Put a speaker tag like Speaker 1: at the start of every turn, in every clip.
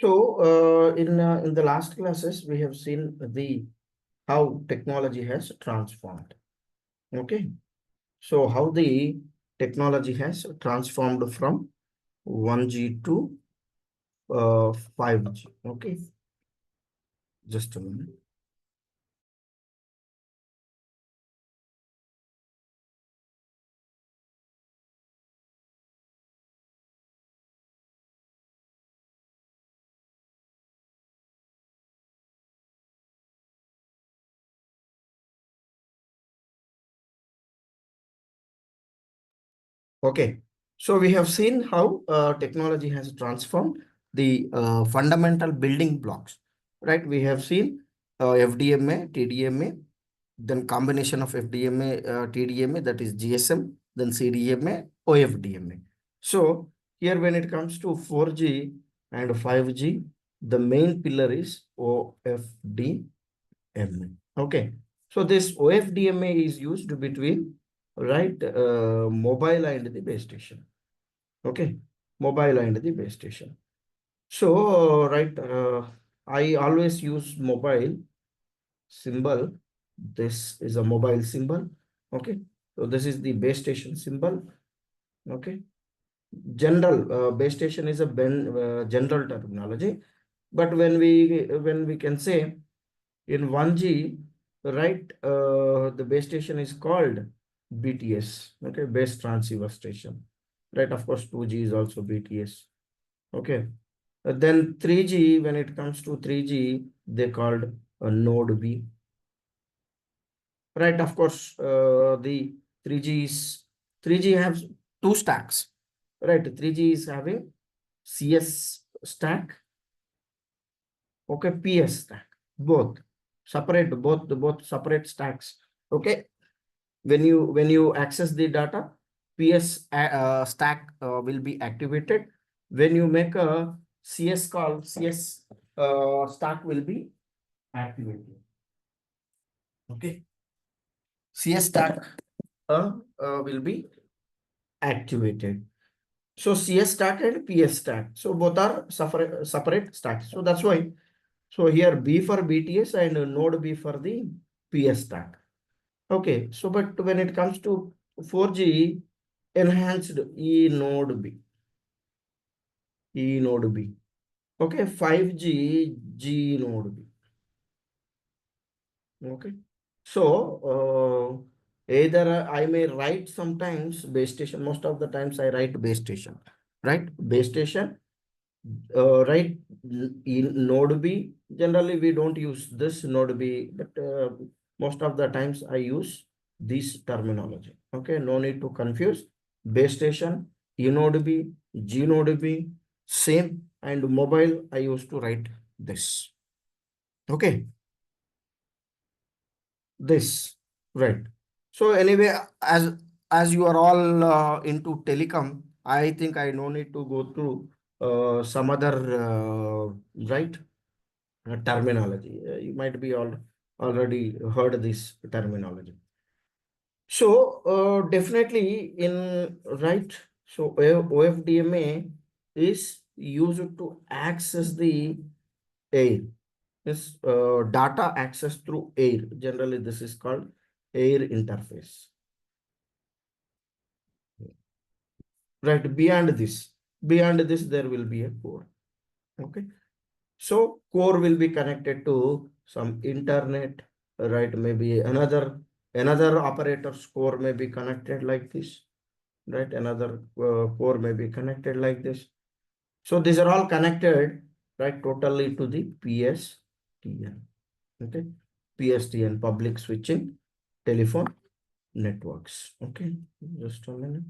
Speaker 1: So, in the last classes, we have seen the how technology has transformed. Okay, so how the technology has transformed from 1G to 5G. Okay, just a minute. Okay, so we have seen how technology has transformed the fundamental building blocks, right? We have seen FDMA, TDMA, then combination of FDMA, TDMA, that is GSM, then CDMA, OFDMA. So here when it comes to 4G and 5G, the main pillar is OFDMA. Okay, so this OFDMA is used between right mobile and the base station. Okay, mobile and the base station. So right, I always use mobile symbol. This is a mobile symbol. Okay, so this is the base station symbol. Okay, general base station is a general terminology, but when we can say in 1G, right, the base station is called BTS. Okay, base transceiver station. Right, of course, 2G is also BTS. Okay, then 3G, when it comes to 3G, they called a node B. Right, of course, the 3G has two stacks. Right, 3G is having CS stack, okay, PS stack, both separate, both separate stacks. Okay, when you access the data, PS stack will be activated. When you make a CS call, CS stack will be activated. Okay, CS stack will be activated. So CS stack and PS stack. So both are separate stacks. So that's why. So here B for BTS and node B for the PS stack. Okay. So but when it comes to 4G, enhanced E node B. E node B. Okay. 5G G node B. Okay. So either I may write sometimes base station. Most of the times I write base station. Right? Base station. Right, in node B, generally we don't use this node B, but most of the times I use this terminology. Okay, no need to confuse. Base station, E node B, G node B, same, and mobile I used to write this. Okay, this, right. So anyway, as you are all into telecom, I think I no need to go through some other right terminology. You might be already heard this terminology. So definitely in right. So OFDMA is used to access the air. This data access through air. Generally, this is called air interface. Right, beyond this, there will be a core. Okay. So core will be connected to some internet, right? Maybe another operator's core may be connected like this, right? Another core may be connected like this. So these are all connected, right? Totally to the PSTN. Okay, PSTN, public switching telephone networks. Okay, just a minute.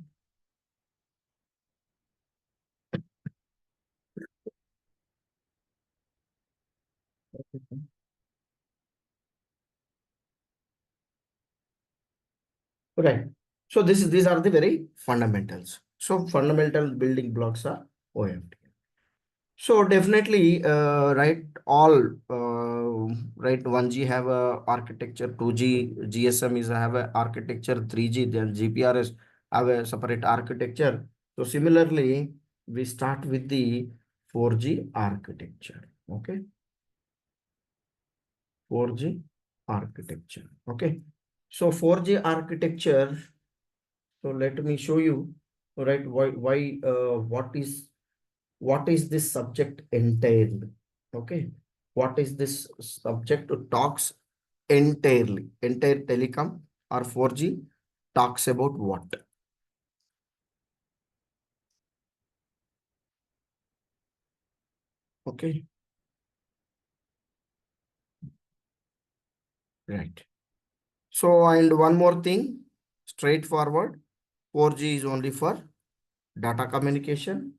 Speaker 1: Right. So these are the very fundamentals. So fundamental building blocks are OFD. So definitely, right, all, right, 1G have a architecture, 2G, GSM is have a architecture, 3G, then GPRS have a separate architecture. So similarly, we start with the 4G architecture. Okay. 4G architecture. Okay. So 4G architecture. So let me show you, right? What is this subject entirely? Okay. What is this subject talks entirely? Entire telecom or 4G talks about what? Okay. Right. So, and one more thing, straightforward, 4G is only for data communication.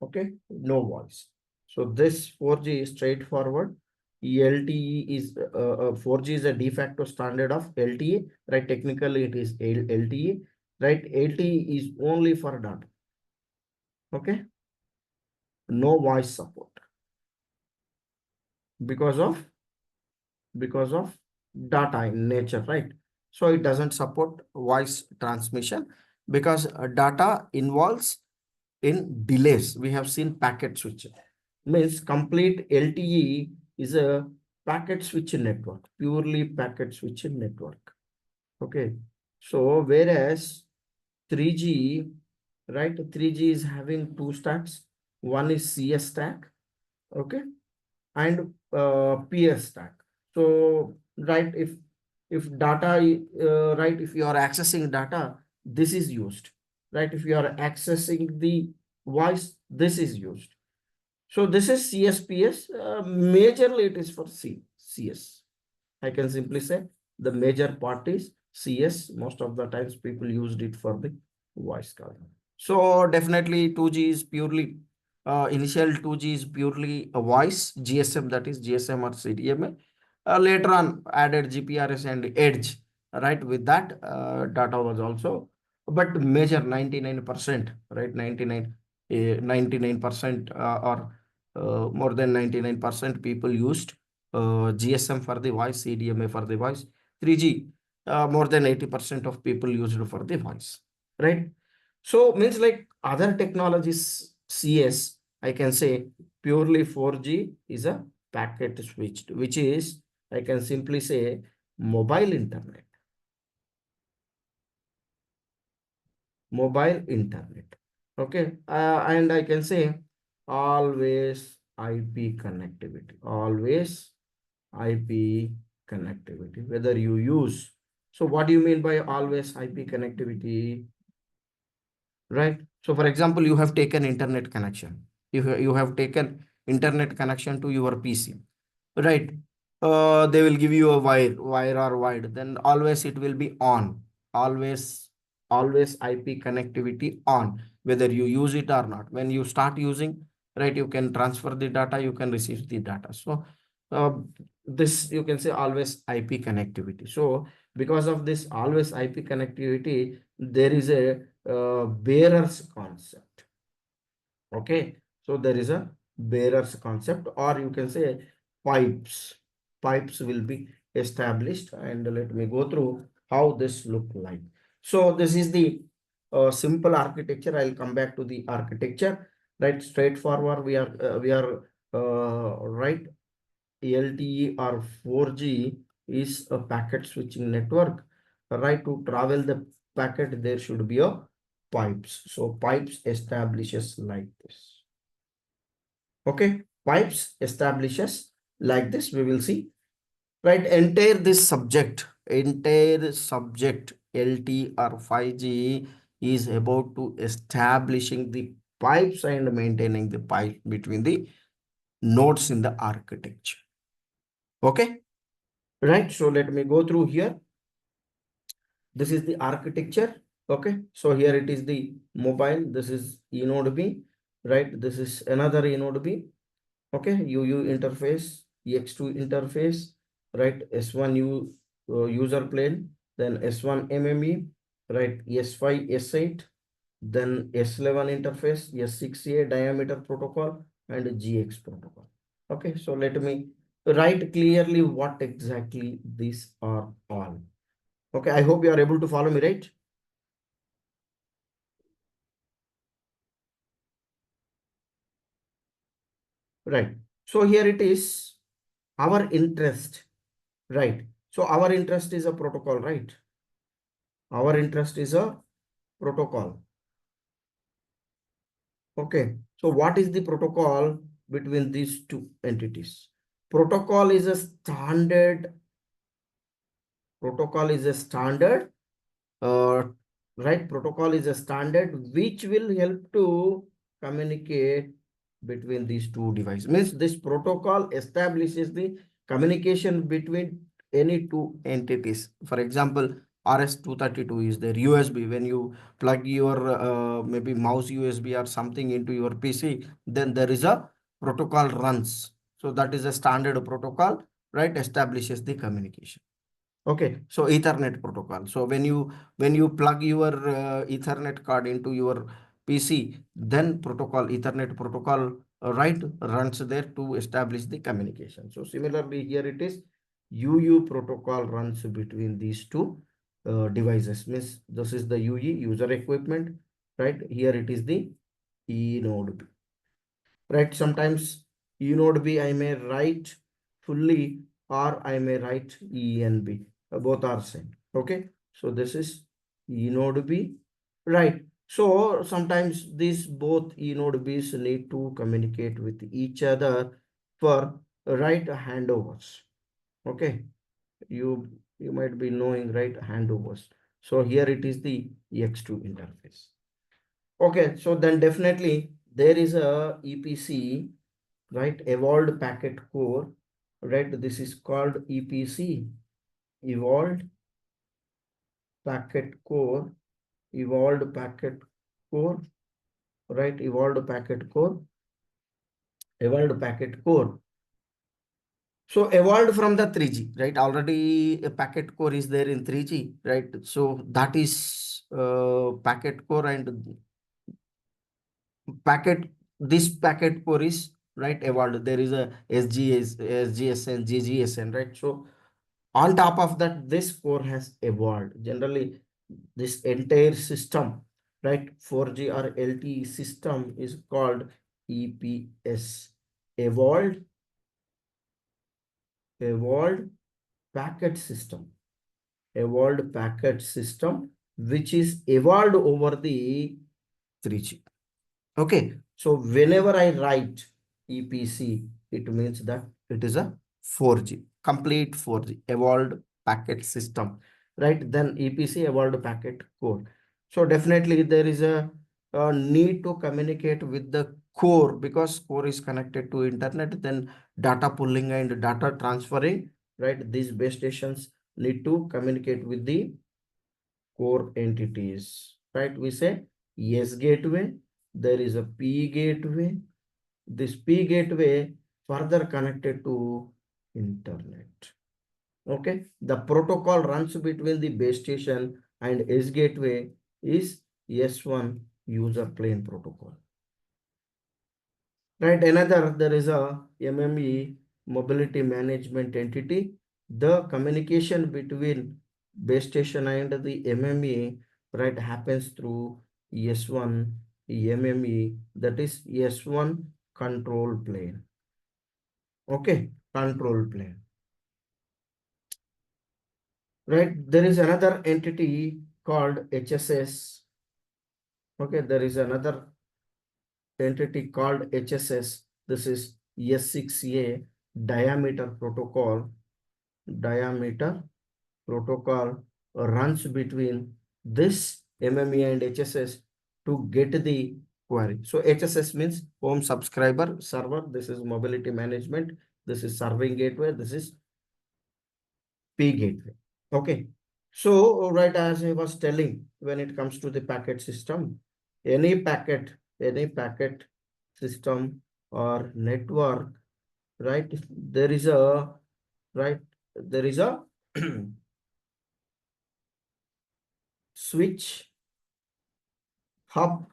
Speaker 1: Okay, no voice. So this 4G is straightforward. LTE is 4G is a de facto standard of LTE, right? Technically, it is LTE, right? LTE is only for data. Okay, no voice support because of data in nature, right? So it doesn't support voice transmission because data involves in delays. We have seen packet switching. Means complete LTE is a packet switch network, purely packet switch network. Okay. So whereas 3G, right? 3G is having two stacks. One is CS stack, okay, and PS stack. So right, if data, right, if you are accessing data, this is used. Right, if you are accessing the voice, this is used. So this is CSPS. Majorly it is for CS. I can simply say the major part is CS. Most of the times people used it for the voice call. So definitely 2G is purely initial 2G is purely a voice GSM, that is GSM or CDMA. Later on added GPRS and Edge. Right, with that data was also, but major 99%, right, 99% or more than 99% people used GSM for the voice, CDMA for the voice, 3G, more than 80% of people used for the voice, right? So means like other technologies, CS, I can say purely 4G is a packet switched, which is, I can simply say mobile internet, mobile internet. Okay. And I can say always IP connectivity, always IP connectivity, whether you use. So what do you mean by always IP connectivity, right? So for example, you have taken internet connection. You have taken internet connection to your PC, right? They will give you a wire or wide, then always it will be on, always, always IP connectivity on, whether you use it or not. When you start using, right, you can transfer the data, you can receive the data. So uh, this you can say always IP connectivity. So because of this always IP connectivity, there is a bearers concept. Okay, so there is a bearers concept, or you can say pipes. Pipes will be established, and let me go through how this look like. So this is the simple architecture. I'll come back to the architecture. Right, straightforward. Right. LTE or 4G is a packet switching network. Right, to travel the packet, there should be a pipes. So pipes establishes like this. Okay, pipes establishes like this. We will see. Right, entire subject LT or 5G is about to establishing the pipes and maintaining the pipe between the nodes in the architecture. Okay, right. So let me go through here. This is the architecture. Okay, so here it is the mobile. This is eNode B, right? This is another eNode B. Okay, UU interface, EX2 interface, right? S1 user plane, then S1 MME, right? S5, S8, then S11 interface, S6A diameter protocol, and GX protocol. Okay, so let me write clearly what exactly these are all. Okay, I hope you are able to follow me, right? right? So here it is our interest, right? So our interest is a protocol, right? Our interest is a protocol. Okay. So what is the protocol between these two entities? Protocol is a standard. Protocol is a standard. Uh, right. Protocol is a standard which will help to communicate between these two devices. Means this protocol establishes the communication between any two entities. For example, RS-232 is there. USB, when you plug your maybe mouse USB or something into your PC, then there is a protocol runs. So that is a standard protocol, right? Establishes the communication. Okay, so Ethernet protocol. So when you plug your Ethernet card into your PC, then protocol Ethernet protocol right runs there to establish the communication. So similarly here it is UU protocol runs between these two devices. Means this is the UE user equipment, right? Here it is the E node B, right? Sometimes E node B I may write fully or I may write E and B. Both are same. Okay. So this is E node B, right? So sometimes these both E node B's need to communicate with each other for right handovers. Okay. You might be knowing right handovers. So here it is the X2 interface. Okay, so then definitely there is a EPC, right? Evolved packet core, right? This is called EPC, evolved packet core, evolved packet core, right? Evolved packet core, evolved packet core. So evolved from the 3G, right? Already a packet core is there in 3G, right? So that is packet core and packet, this packet core is right evolved. There is a SGSN, GGSN, right? So on top of that, this core has evolved. Generally, this entire system, right? 4G or LTE system is called EPS, evolved, evolved packet system, evolved packet system, which is evolved over the 3G. Okay, so whenever I write EPC, it means that it is a 4G, complete 4G, evolved packet system, right? Then EPC, evolved packet core. So definitely there is a need to communicate with the core because core is connected to internet, then data pulling and data transferring, right? These base stations need to communicate with the core entities, right? We say yes gateway, there is a P gateway. This P gateway further connected to internet. Okay, the protocol runs between the base station and S gateway is S1 user plane protocol. Right, another there is a MME mobility management entity. The communication between base station and the MME, right, happens through S1 MME, that is S1 control plane. Okay, control plane. Right, there is another entity called HSS. Okay, there is another entity called HSS. This is S6A diameter protocol. Diameter protocol runs between this MME and HSS to get the query. So HSS means home subscriber server. This is mobility management. This is serving gateway. This is P gateway. Okay. So right as I was telling, when it comes to the packet system, any packet system or network, right? There is a right. There is a switch, hub,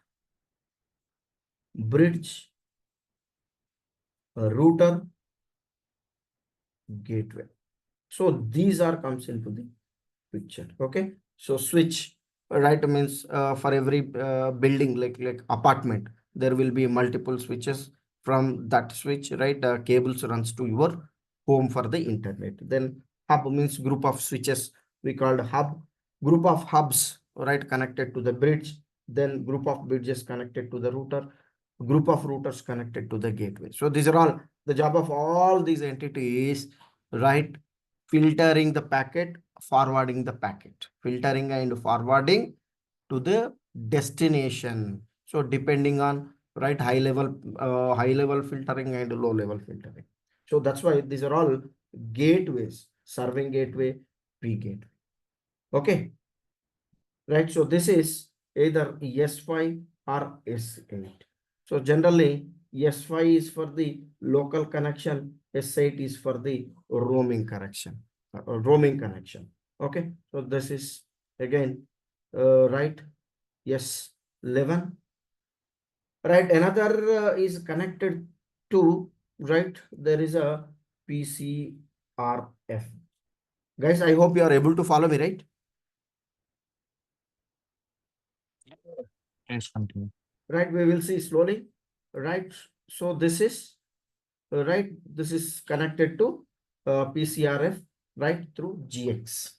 Speaker 1: bridge, router, gateway. So these are comes into the picture. Okay. So switch, right, means for every building like apartment, there will be multiple switches from that switch, right, the cables runs to your home for the internet. Then hub means group of switches, we called hub. Group of hubs, right, connected to the bridge. Then group of bridges connected to the router. Group of routers connected to the gateway. So these are all the job of all these entities, right? Filtering the packet, forwarding the packet, filtering and forwarding to the destination. So depending on, right, high level filtering and low level filtering. So that's why these are all gateways, serving gateway, P gateway. Okay, right? So this is either S5 or S8. So generally S5 is for the local connection, S8 is for the roaming connection, roaming connection. Okay, so this is again right, S11. Right, another is connected to, right, there is a PCRF. Guys, I hope you are able to follow me, right?
Speaker 2: Please continue.
Speaker 1: Right, we will see slowly. Right, so this is right, this is connected to PCRF, right, through GX.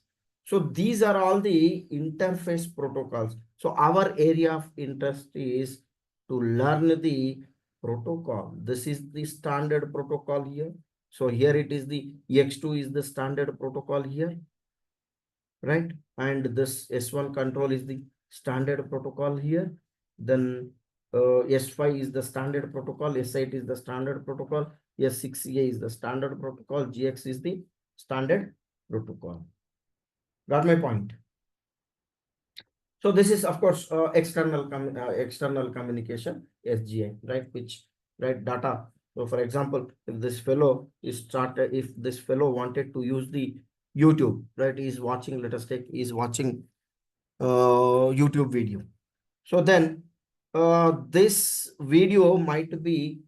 Speaker 1: So these are all the interface protocols. So our area of interest is to learn the protocol. This is the standard protocol here. So here it is, the X2 is the standard protocol here, right? And this S1 control is the standard protocol here. Then S5 is the standard protocol, S8 is the standard protocol, S6A is the standard protocol, GX is the standard protocol. Got my point? So this is of course external communication, SGA, right? Which, right, data. So for example, if this fellow if this fellow wanted to use the YouTube, right, is watching, let us take, is watching YouTube video. So then this video might be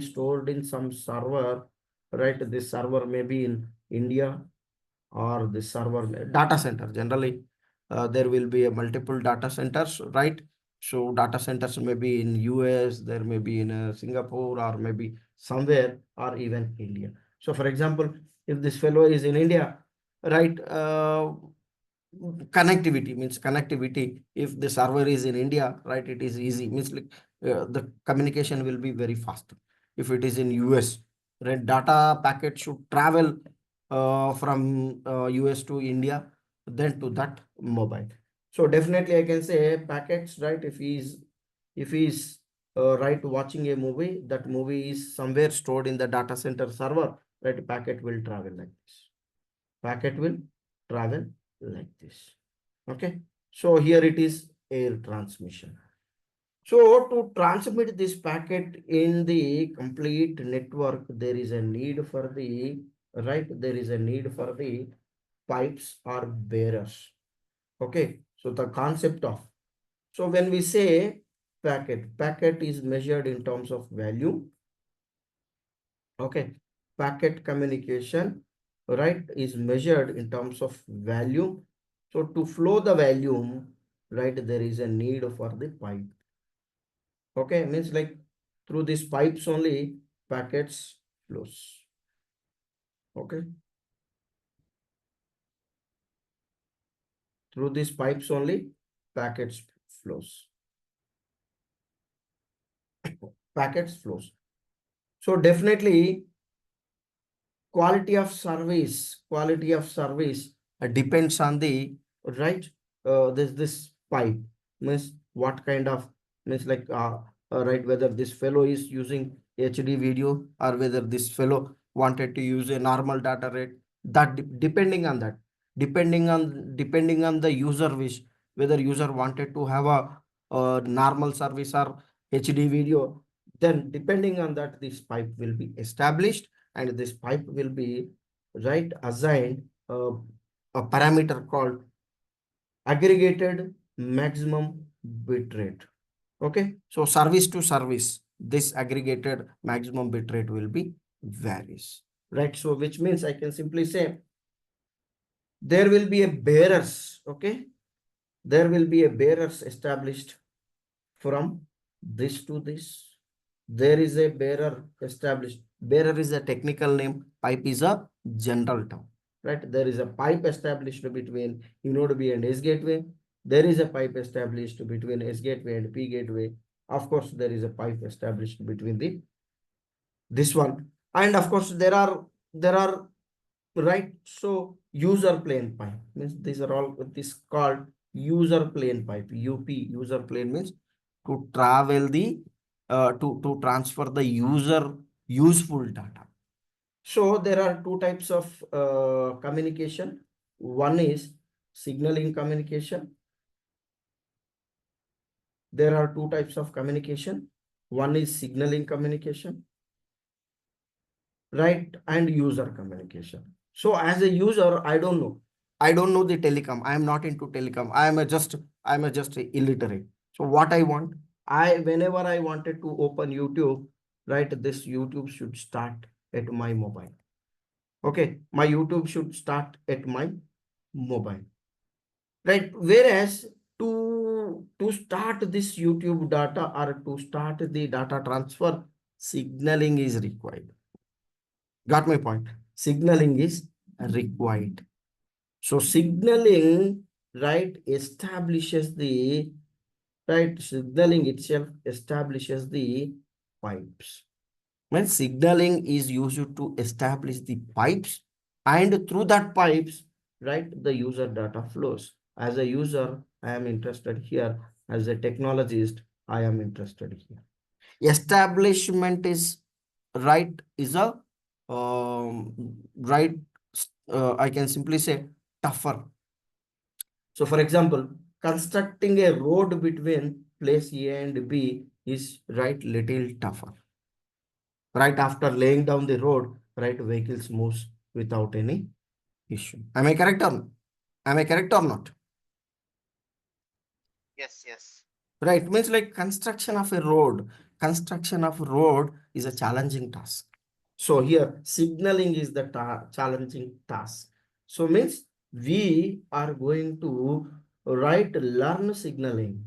Speaker 1: stored in some server, right? This server may be in India, or the server data center. Generally, there will be a multiple data centers, right? So data centers may be in US, there may be in Singapore, or maybe somewhere, or even India. So for example, if this fellow is in India, right, connectivity means connectivity. If the server is in India, right, it is easy, means like the communication will be very fast. If it is in US, right, data packet should travel from US to India, then to that mobile. So definitely I can say packets, right? If he's right, watching a movie, that movie is somewhere stored in the data center server, right? Packet will travel like this. Packet will travel like this. Okay. So here it is air transmission. So to transmit this packet in the complete network, there is a need for the, right, there is a need for the pipes or bearers. Okay. So the concept of, so when we say packet is measured in terms of value. Okay. Packet communication, right, is measured in terms of value. So to flow the volume, right, there is a need for the pipe. Okay, means like through these pipes only packets flows. Okay, through these pipes only packets flows. Packets flows. So definitely quality of service depends on the, right, this pipe, means what kind of, means like right, whether this fellow is using HD video, or whether this fellow wanted to use a normal data rate, that depending on the user wish, whether user wanted to have a normal service or HD video, then depending on that, this pipe will be established, and this pipe will be, right, assigned a parameter called aggregated maximum bit rate. Okay, so service to service, this aggregated maximum bit rate will be varies, right? So which means I can simply say there will be a bearers. Okay, there will be a bearers established from this to this. There is a bearer established. Bearer is a technical name. Pipe is a general term, right? There is a pipe established between Node B and S gateway. There is a pipe established between S gateway and P gateway. Of course, there is a pipe established between this one. And of course, there are right. So user plane pipe means these are all this called user plane pipe. UP, user plane means to travel the to transfer the user useful data. So there are two types of communication. One is signaling communication. There are two types of communication. One is signaling communication, right? And user communication. So as a user, I don't know. I don't know the telecom. I am not into telecom. I'm a just a illiterate. So what I want, whenever I wanted to open YouTube, right? This YouTube should start at my mobile. Okay, my YouTube should start at my mobile, right? Whereas to start this YouTube data or to start the data transfer, signaling is required. Got my point? Signaling is required. So signaling, right, establishes the, right, signaling itself establishes the pipes. When signaling is used to establish the pipes, and through that pipes, right, the user data flows. As a user, I am interested here. As a technologist, I am interested here. Establishment is right, is a right, I can simply say tougher. So for example, constructing a road between place A and B is right little tougher. Right after laying down the road, right, vehicles moves without any issue. Am I correct or not?
Speaker 2: Yes, yes.
Speaker 1: Right, means like construction of a road. Construction of a road is a challenging task. So here signaling is the challenging task. So means we are going to learn signaling.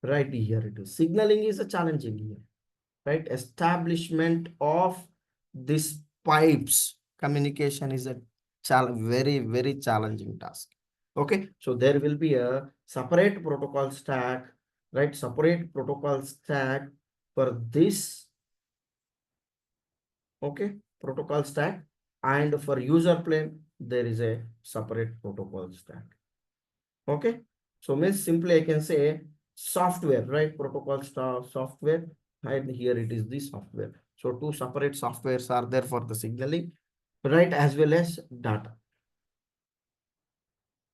Speaker 1: Right here it is. Signaling is a challenging here. Right, establishment of this pipes communication is a very challenging task. Okay, so there will be a separate protocol stack, right? Separate protocol stack for this. Okay, protocol stack, and for user plane there is a separate protocol stack. Okay, so means simply I can say software, right? Protocol software, and here it is the software. So two separate softwares are there for the signaling, right? As well as data.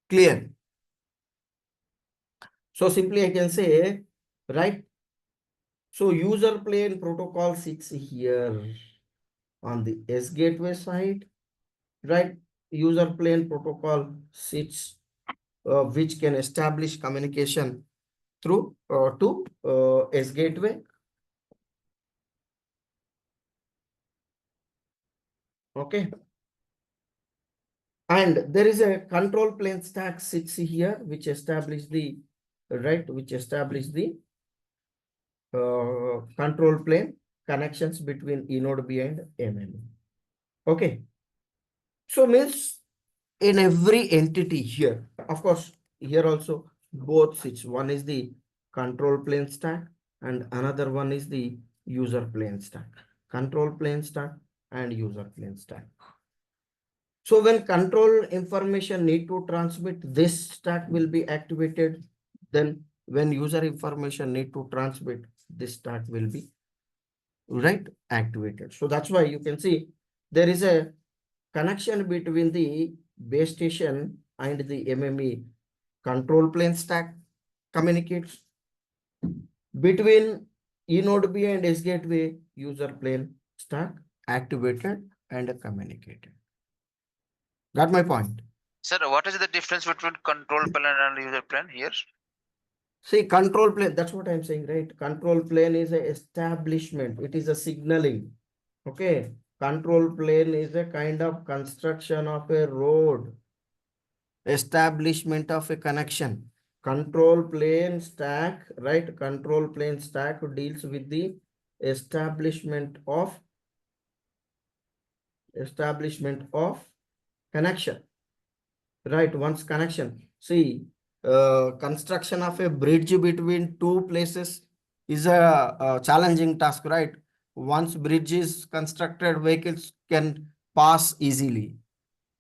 Speaker 1: Clear? So simply I can say, right? So user plane protocol sits here on the S gateway side, right? User plane protocol sits which can establish communication through to S gateway. Okay. And there is a control plane stack sits here, which establish the, right, which establish the control plane connections between eNode B and MME. Okay. So means in every entity here, of course, here also both sits. One is the control plane stack and another one is the user plane stack. Control plane stack and user plane stack. So when control information need to transmit, this stack will be activated. Then when user information need to transmit, this stack will be right activated. So that's why you can see there is a connection between the base station and the MME. Control plane stack communicates between eNode B and S gateway. User plane stack activated and communicated. Got my point?
Speaker 2: Sir, what is the difference between control plane and user plane here?
Speaker 1: See, control plane, that's what I'm saying, right? Control plane is a establishment. It is a signaling. Okay. Control plane is a kind of construction of a road. Establishment of a connection. control plane stack, right? Control plane stack deals with the establishment of connection, right? Once connection. See, construction of a bridge between two places is a challenging task, right? Once bridge is constructed, vehicles can pass easily,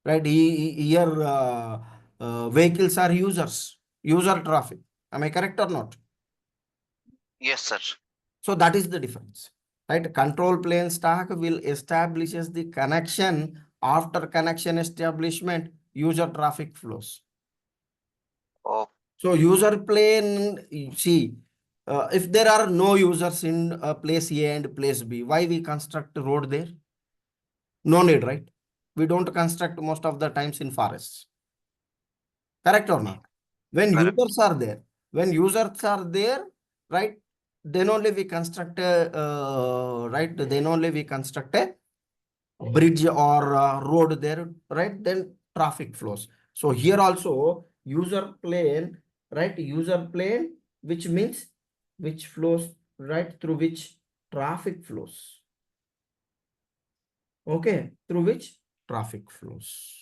Speaker 1: right? Here, vehicles are user traffic. Am I correct or not?
Speaker 2: Yes, sir.
Speaker 1: So that is the difference, right? Control plane stack will establishes the connection. After connection establishment, user traffic flows.
Speaker 2: Oh,
Speaker 1: So user plane, you see, if there are no users in place A and place B, why we construct road there? No need, right? We don't construct most of the times in forests. Correct or not? When
Speaker 2: correct.
Speaker 1: users are there, when users are there, right? Then only we construct a, right? Then only we construct a bridge or road there, right? Then traffic flows. So here also user plane, right? User plane, which means which flows, right? Through which traffic flows. Okay, through which traffic flows.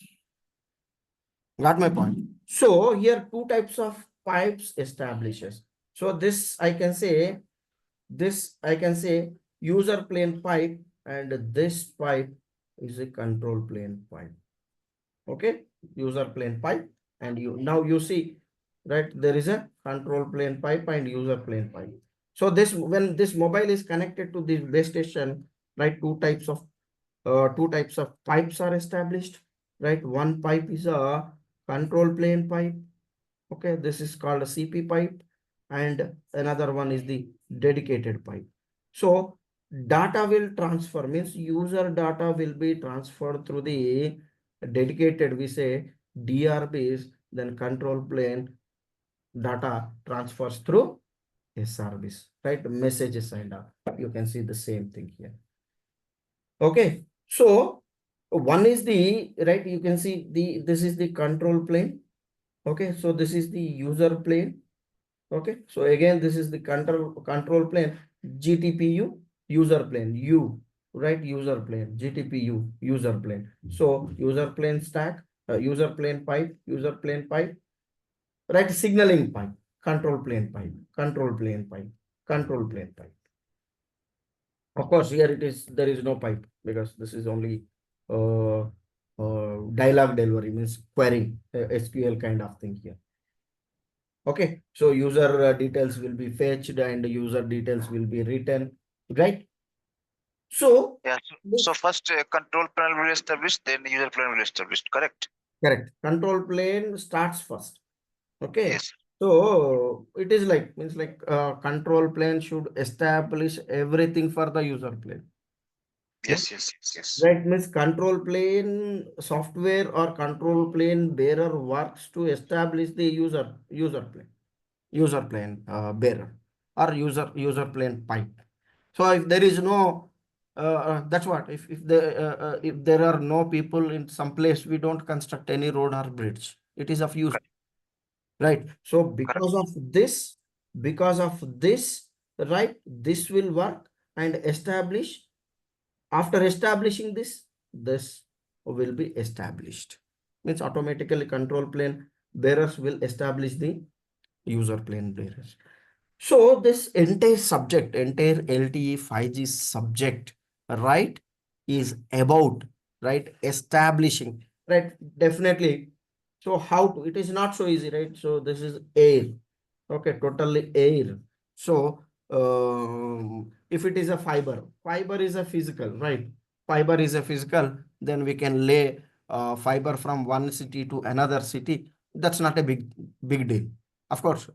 Speaker 1: Got my point. So here two types of pipes establishes. So this I can say user plane pipe, and this pipe is a control plane pipe. Okay, user plane pipe, and now you see, right, there is a control plane pipe and user plane pipe. So this, when this mobile is connected to this base station, right, two types of pipes are established, right? One pipe is a control plane pipe. Okay, this is called a CP pipe, and another one is the dedicated pipe. So data will transfer, means user data will be transferred through the dedicated, we say DRBs, then control plane data transfers through SRBs, right? Messages and you can see the same thing here. Okay, so one is the, right, you can see this is the control plane. Okay, so this is the user plane. Okay, so again, this is the control plane, GTPU user plane, right? User plane, GTPU user plane. So user plane stack, user plane pipe, right? Signaling pipe, control plane pipe, control plane pipe, control plane pipe. Of course, here it is, there is no pipe because this is only dialogue delivery, means querying, SQL kind of thing here. Okay, so user details will be fetched and user details will be written, right? So,
Speaker 2: Yeah. So first control panel will be established, then user plane will be established. Correct.
Speaker 1: correct. Control plane starts first. Okay.
Speaker 2: Yes.
Speaker 1: So it is like, means like control plane should establish everything for the user plane. Hmm?
Speaker 2: Yes. Yes. Yes. Yes.
Speaker 1: Right, means control plane software or control plane bearer works to establish the user plane bearer or user plane pipe. So if there is no, that's what, if there are no people in some place, we don't construct any road or bridge. It is of use, right? So
Speaker 2: Correct.
Speaker 1: because of this, right, this will work and establish. After establishing this will be established. Means automatically control plane bearers will establish the user plane bearers. So this entire LTE 5G subject, right, is about, right, establishing, right, definitely. So how to, it is not so easy, right? So this is air, okay, totally air. So if it is a fiber is a physical, right? Fiber is a physical, then we can lay fiber from one city to another city. That's not a big deal. Of course,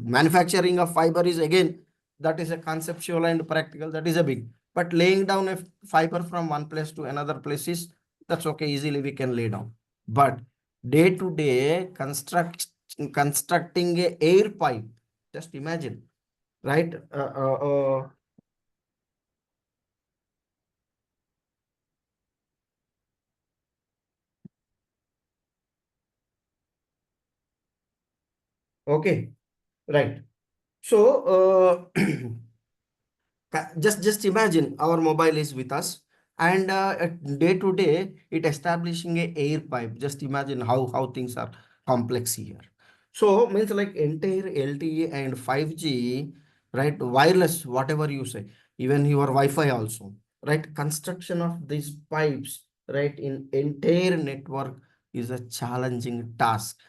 Speaker 1: manufacturing of fiber is, again, that is a conceptual and practical, that is a big, but laying down a fiber from one place to another place is, that's okay, easily we can lay down. But day to day constructing a air pipe, just imagine, right? Okay, right. So just imagine our mobile is with us, and day to day it establishing a air pipe. Just imagine how things are complex here. So means like entire LTE and 5G, right? Wireless, whatever you say, even your Wi-Fi also, right? Construction of these pipes, right, in entire network is a challenging task.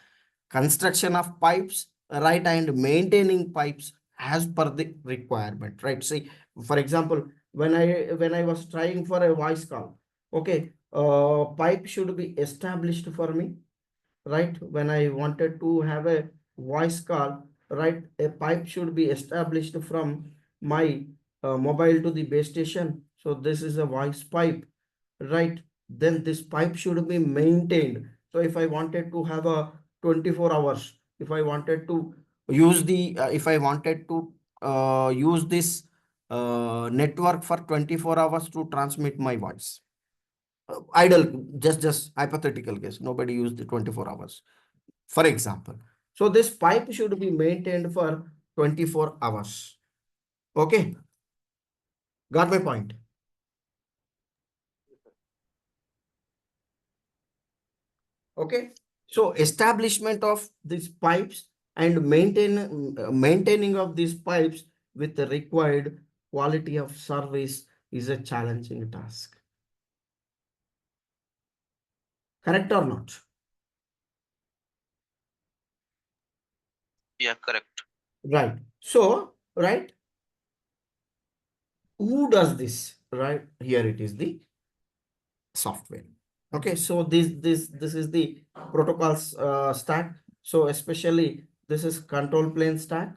Speaker 1: Construction of pipes, right, and maintaining pipes as per the requirement, right? See, for example, when I was trying for a voice call, okay, pipe should be established for me, right? When I wanted to have a voice call, right, a pipe should be established from my mobile to the base station. So this is a voice pipe, right? Then this pipe should be maintained. So if I wanted to have a 24 hours, if I wanted to if I wanted to use this network for 24 hours to transmit my voice, idle, just hypothetical case, nobody used the 24 hours, for example. So this pipe should be maintained for 24 hours. Okay, got my point? Okay, so establishment of these pipes and maintaining of these pipes with the required quality of service is a challenging task. Correct or not?
Speaker 2: Yeah, correct.
Speaker 1: Right. So, right, who does this? Right, here it is the software. Okay, so this is the protocols stack. So especially this is control plane stack.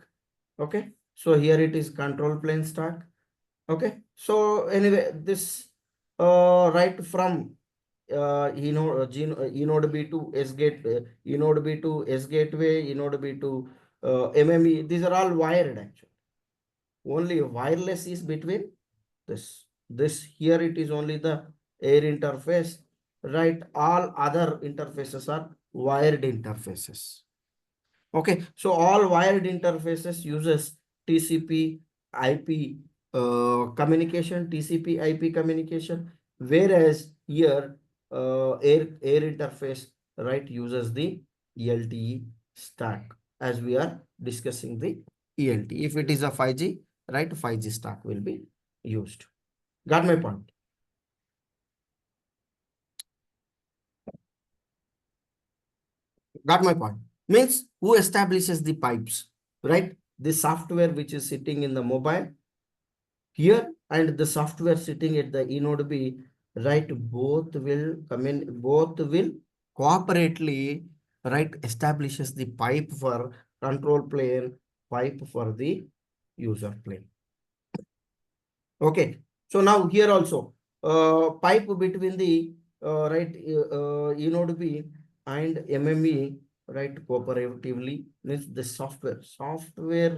Speaker 1: Okay, so here it is control plane stack. Okay, so anyway, this right from Enode B to S gate, Enode B to S gateway, Enode B to MME. These are all wired actually. Only wireless is between this here it is only the air interface, right? All other interfaces are wired interfaces. Okay, so all wired interfaces uses TCP IP communication, TCP IP communication, whereas here air interface, right, uses the LTE stack, as we are discussing the ELT. If it is a 5G, right, 5G stack will be used. Got my point? Got my point? Means who establishes the pipes, right? The software which is sitting in the mobile here and the software sitting at the eNode B, right? Both will come in, both will cooperatively, right? Establishes the pipe for control plane, pipe for the user plane. Okay, so now here also pipe between the right eNode B and MME, right, cooperatively means the software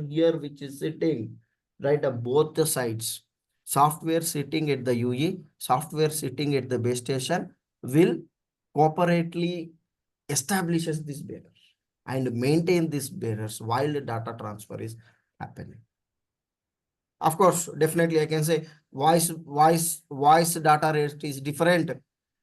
Speaker 1: here which is sitting right at both the sides, software sitting at the UE, software sitting at the base station will cooperatively establishes these bearers and maintain these bearers while the data transfer is happening. Of course, definitely I can say voice data rate is different,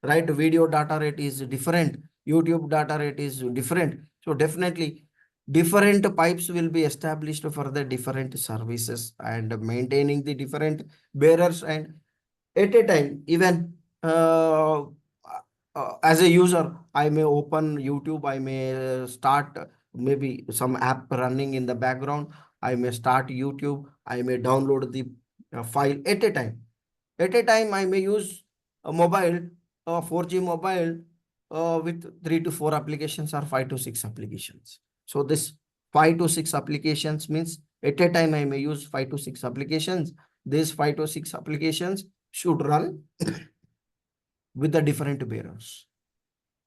Speaker 1: right? Video data rate is different. YouTube data rate is different. So definitely different pipes will be established for the different services and maintaining the different bearers, and at a time even as a user, I may open YouTube, I may start maybe some app running in the background, I may start YouTube, I may download the file at a time. At a time, I may use a mobile, 4G mobile with 3 to 4 applications or 5 to 6 applications. So this 5 to 6 applications means at a time I may use 5 to 6 applications. These 5 to 6 applications should run with the different bearers.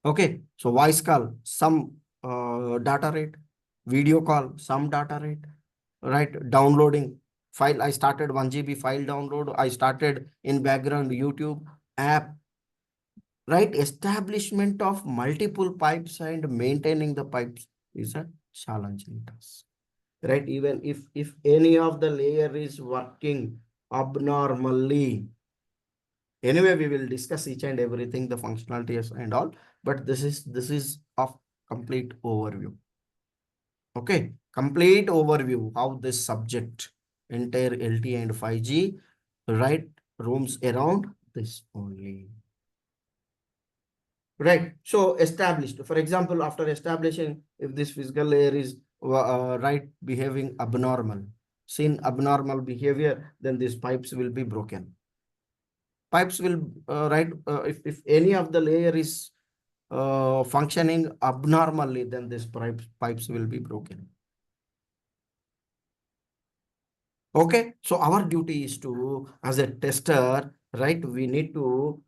Speaker 1: Okay, so voice call, some data rate, video call, some data rate, right? Downloading file, I started 1 GB file download, I started in background YouTube app, right? Establishment of multiple pipes and maintaining the pipes is a challenges, right? Even if any of the layer is working abnormally, anyway, we will discuss each and everything, the functionalities and all, but this is of complete overview. Okay, complete overview how this subject, entire LTE and 5G, right, roams around this only. Right. So established. For example, after establishing, if this physical layer is right behaving abnormal, seen abnormal behavior, then these pipes will be broken. Pipes will if any of the layer is functioning abnormally, then these pipes will be broken. Okay, so our duty is to, as a tester, right, we need to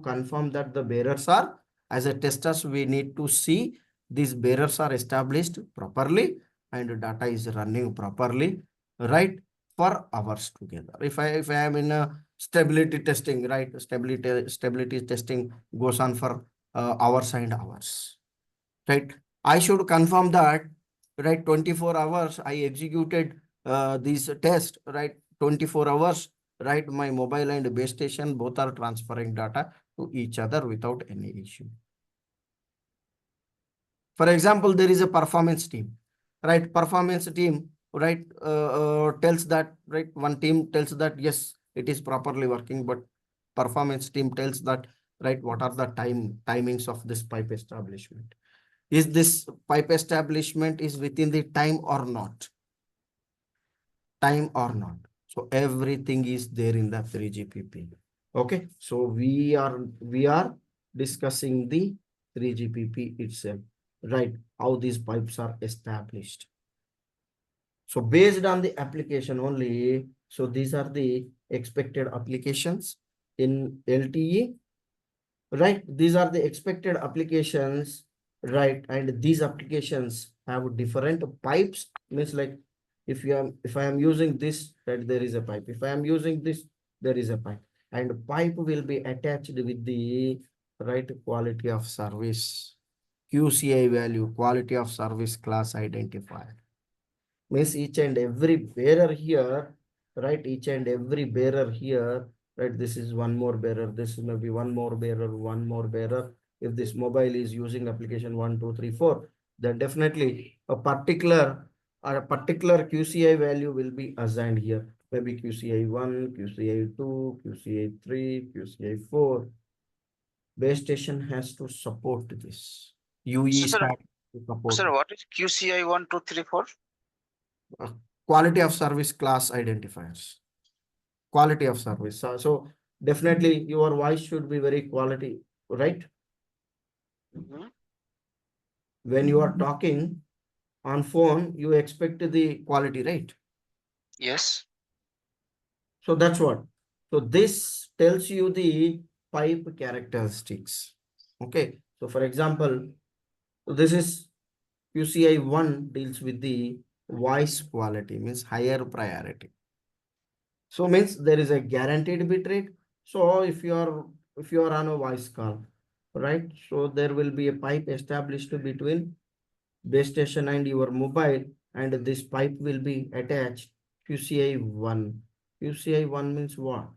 Speaker 1: confirm that the bearers are, as a testers, we need to see these bearers are established properly and data is running properly, right, for hours together. If I am in a stability testing, right, stability testing goes on for hours and hours, right? I should confirm that, right, 24 hours I executed these test, right, 24 hours, right, my mobile and base station both are transferring data to each other without any issue. For example, there is a performance team, right? Performance team, right, tells that, right, one team tells that yes, it is properly working, but performance team tells that, right, what are the timings of this pipe establishment? Is this pipe establishment is within the time or not? Time or not? So everything is there in the 3GPP. Okay, so we are discussing the 3GPP itself, right? How these pipes are established. So based on the application only, so these are the expected applications in LTE, right? These are the expected applications, right? And these applications have different pipes, means like if I am using this, right, there is a pipe. If I am using this, there is a pipe, and pipe will be attached with the, right, quality of service, QCI value, quality of service class identifier. Means each and every bearer here, right, each and every bearer here, right, this is one more bearer, this may be one more bearer, one more bearer. If this mobile is using application 1, 2, 3, 4, then definitely a particular QCI value will be assigned here. Maybe QCI 1, QCI 2, QCI 3, QCI 4. Base station has to support this. UE
Speaker 2: So, sir,
Speaker 1: stack to support
Speaker 2: sir, what is QCI 1, 2, 3, 4?
Speaker 1: quality of service class identifiers. Quality of service. So definitely your voice should be very quality, right? When you are talking on phone, you expect the quality, right?
Speaker 2: Yes.
Speaker 1: So that's what. So this tells you the pipe characteristics. Okay. So for example, this is QCI 1 deals with the voice quality, means higher priority. So means there is a guaranteed bit rate. So if you are on a voice call, right? So there will be a pipe established between base station and your mobile, and this pipe will be attached QCI 1. QCI 1 means what?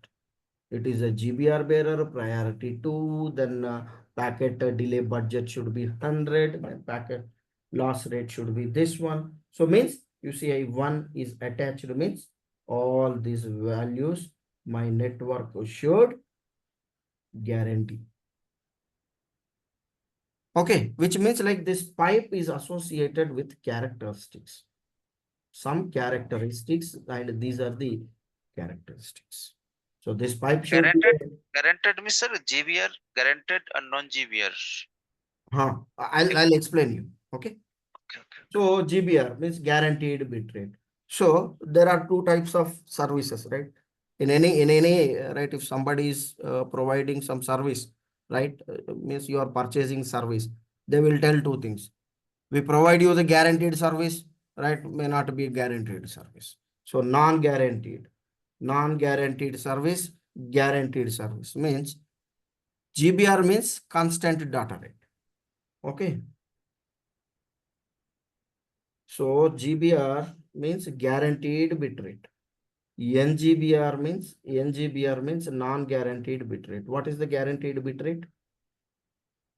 Speaker 1: It is a GBR bearer, priority 2, then packet delay budget should be 100, then packet loss rate should be this one. So means QCI 1 is attached, means all these values my network should guarantee. Okay, which means like this pipe is associated with characteristics. Some characteristics, and these are the characteristics. So this pipe should
Speaker 2: Guaranteed,
Speaker 1: be,
Speaker 2: guaranteed means, sir, GBR, guaranteed and non-GBR.
Speaker 1: I'll explain you. Okay.
Speaker 2: Okay.
Speaker 1: So GBR means guaranteed bit rate. So there are two types of services, right? In any right, if somebody is providing some service, right, means you are purchasing service, they will tell two things. We provide you the guaranteed service, right? May not be guaranteed service. So non-guaranteed service, guaranteed service means GBR means constant data rate. Okay. So GBR means guaranteed bit rate. NGBR means non-guaranteed bit rate. What is the guaranteed bit rate?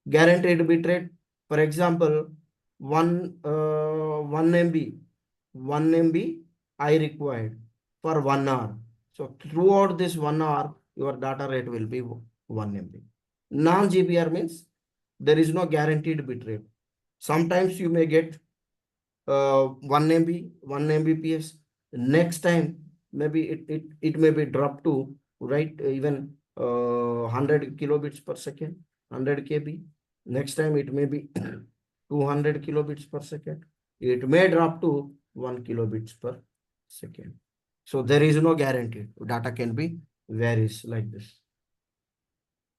Speaker 1: Guaranteed bit rate, for example, 1 MB, 1 MB I required for 1 hour. So throughout this 1 hour, your data rate will be 1 MB. Non-GBR means there is no guaranteed bit rate. Sometimes you may get 1 MB, 1 Mbps. Next time, maybe it may be dropped to, right, even 100 kilobits per second, 100 KB. Next time it may be 200 kilobits per second. It may drop to 1 kilobits per second. So there is no guarantee. Data can be varies like this.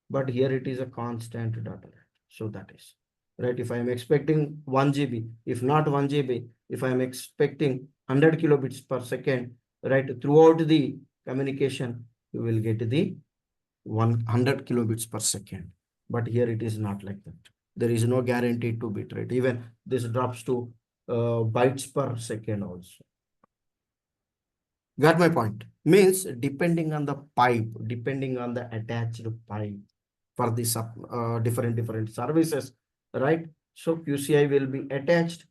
Speaker 1: But here it is a constant data rate. So that is right. If I am expecting 1 GB, if not 1 GB, if I am expecting 100 kilobits per second, right, throughout the communication, you will get the 100 kilobits per second. But here it is not like that. There is no guarantee to bit rate. Even this drops to bytes per second also. Got my point? Means depending on the pipe, depending on the attached pipe for the different services, right? So QCI will be attached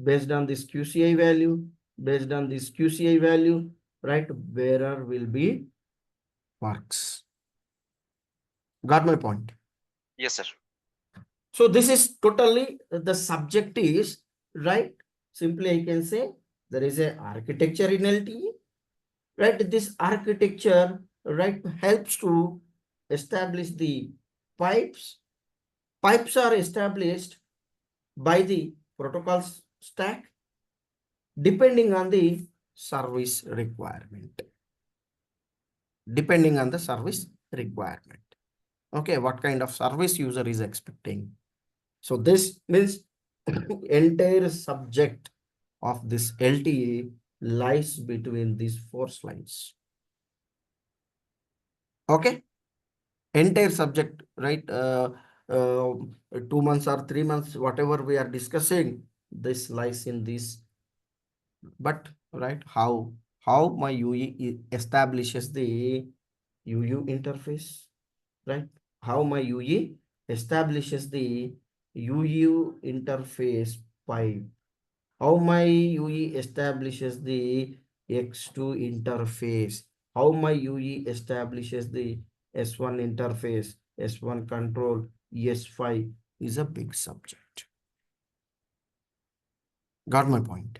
Speaker 1: based on this QCI value, based on this QCI value, right? Bearer will be works. Got my point?
Speaker 2: Yes, sir.
Speaker 1: So this is totally the subject is, right? Simply I can say there is a architecture in LTE, right? This architecture, right, helps to establish the pipes. Pipes are established by the protocol stack depending on the service requirement. Depending on the service requirement. Okay, what kind of service user is expecting? So this means entire subject of this LTE lies between these four slides. Okay, entire subject, right? 2 months or 3 months, whatever we are discussing, this lies in this. But right, how my UE establishes the UU interface, right? How my UE establishes the UU interface pipe. How my UE establishes the X2 interface. How my UE establishes the S1 interface, S1 control, ES5 is a big subject. Got my point?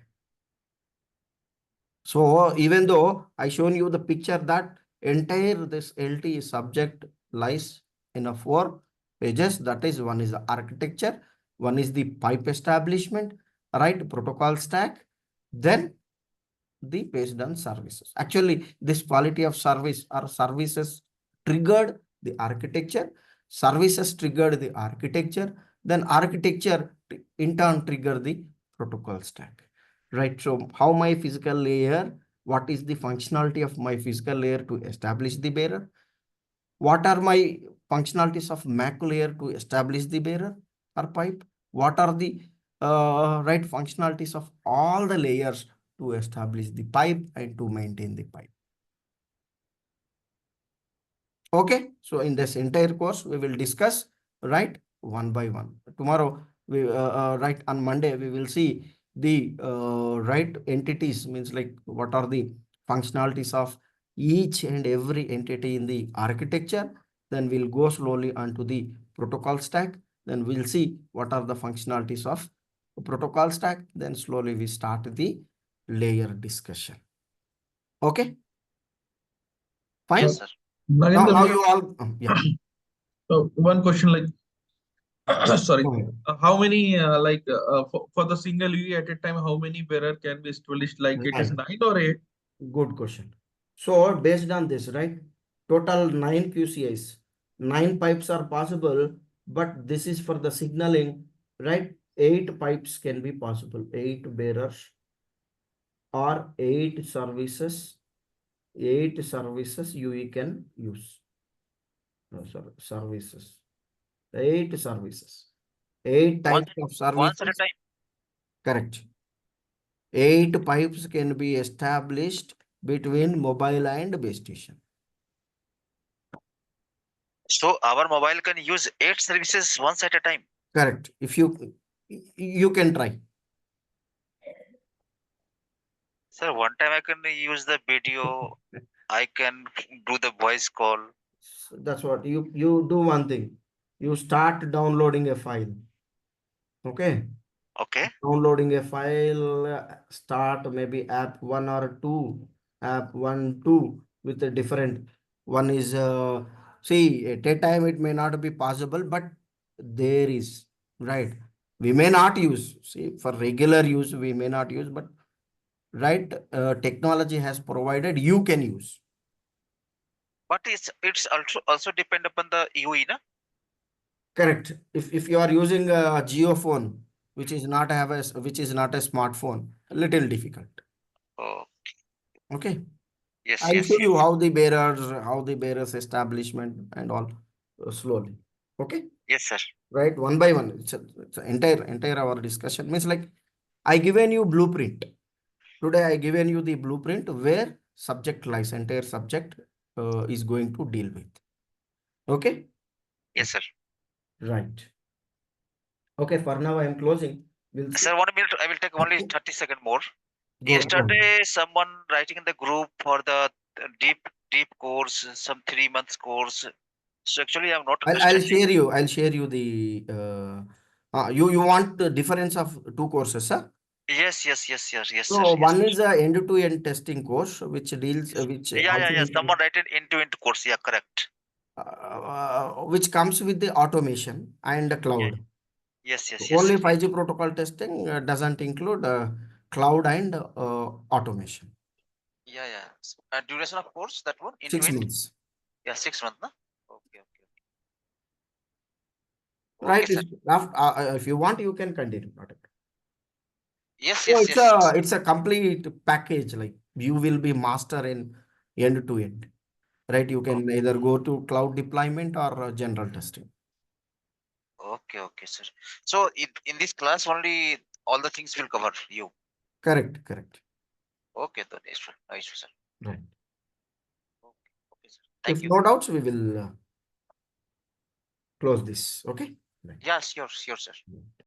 Speaker 1: So even though I shown you the picture that entire this LTE subject lies in a 4 pages, that is, one is the architecture, one is the pipe establishment, right, protocol stack, then the based on services. Actually, this quality of service or services triggered the architecture, services triggered the architecture, then architecture in turn triggered the protocol stack. Right. So how my physical layer, what is the functionality of my physical layer to establish the bearer? What are my functionalities of MAC layer to establish the bearer or pipe? What are the right functionalities of all the layers to establish the pipe and to maintain the pipe? Okay, so in this entire course, we will discuss, right, one by one. Tomorrow, right, on Monday, we will see the right entities, means like what are the functionalities of each and every entity in the architecture. Then we'll go slowly onto the protocol stack. Then we'll see what are the functionalities of protocol stack. Then slowly we start the layer discussion. Okay, fine.
Speaker 2: Yes, sir.
Speaker 3: Nagendra,
Speaker 1: Now you all, yeah.
Speaker 3: so one question like, sorry,
Speaker 1: Go ahead.
Speaker 3: how many for the single UE at a time, how many bearer can be established? Like it is 9 or 8?
Speaker 1: Good question. So based on this, right, total 9 QCIs, 9 pipes are possible, but this is for the signaling, right? 8 pipes can be possible, 8 bearers or 8 services, 8 services you can use. No, sorry, services, 8 services, 8 types of
Speaker 2: Once at a
Speaker 1: services.
Speaker 2: time.
Speaker 1: Correct. 8 pipes can be established between mobile and base station.
Speaker 2: So our mobile can use 8 services once at a time.
Speaker 1: Correct. If you can try.
Speaker 2: Sir, one time I can use the video, I can do the voice call.
Speaker 1: So that's what you do one thing. You start downloading a file. Okay.
Speaker 2: Okay.
Speaker 1: Downloading a file, start maybe app 1 or 2, app 1, 2 with a different one is see at a time it may not be possible, but there is right. We may not use, see, for regular use, we may not use, but right, technology has provided you can use.
Speaker 2: But it's also depend upon the UE, na?
Speaker 1: Correct. If you are using a Geo phone, which is not which is not a smartphone, a little difficult.
Speaker 2: Oh,
Speaker 1: Okay.
Speaker 2: yes,
Speaker 1: I'll
Speaker 2: yes,
Speaker 1: show you
Speaker 2: yes.
Speaker 1: how the bearers establishment and all slowly. Okay.
Speaker 2: Yes, sir.
Speaker 1: Right. One by one. It's a entire our discussion means like I given you blueprint. Today I given you the blueprint where subject lies, entire subject is going to deal with. Okay.
Speaker 2: Yes, sir.
Speaker 1: Right. Okay. For now I am closing. We'll see.
Speaker 2: Sir, 1 minute. I will take only 30 seconds more.
Speaker 1: Go on.
Speaker 2: Yesterday, someone writing in the group for the deep course, some 3 months course. So actually, I'm not
Speaker 1: I'll
Speaker 2: understanding.
Speaker 1: share you the you want the difference of two courses, sir?
Speaker 2: Yes, yes, yes, yes, yes, sir.
Speaker 1: So
Speaker 2: Yes,
Speaker 1: one
Speaker 2: sir.
Speaker 1: is a end-to-end testing course, which deals, which
Speaker 2: Yeah, yeah,
Speaker 1: also
Speaker 2: yeah. Someone write it end-to-end course. Yeah, correct.
Speaker 1: which comes with the automation and the
Speaker 2: Yeah.
Speaker 1: cloud.
Speaker 2: Yes, yes, yes,
Speaker 1: Only
Speaker 2: sir.
Speaker 1: 5G protocol testing doesn't include cloud and automation.
Speaker 2: Yeah, yeah. Duration of course, that one,
Speaker 1: 6
Speaker 2: end-to-end.
Speaker 1: months,
Speaker 2: Yeah, 6 months, na? Okay, okay.
Speaker 1: right?
Speaker 2: Okay, sir.
Speaker 1: If you want, you can continue. Not a problem.
Speaker 2: Yes,
Speaker 1: So
Speaker 2: yes, yes.
Speaker 1: it's a complete package. Like you will be master in end to end. Right, you can either go to cloud deployment or general testing.
Speaker 2: Okay, okay, sir. So in this class only all the things will cover you.
Speaker 1: Correct.
Speaker 2: Okay, then nice, sir. Nice, sir.
Speaker 1: Right.
Speaker 2: Okay, okay, sir. Thank
Speaker 1: If
Speaker 2: you.
Speaker 1: no doubts, we will close this. Okay. Right.
Speaker 2: Yeah, sure, sure, sir.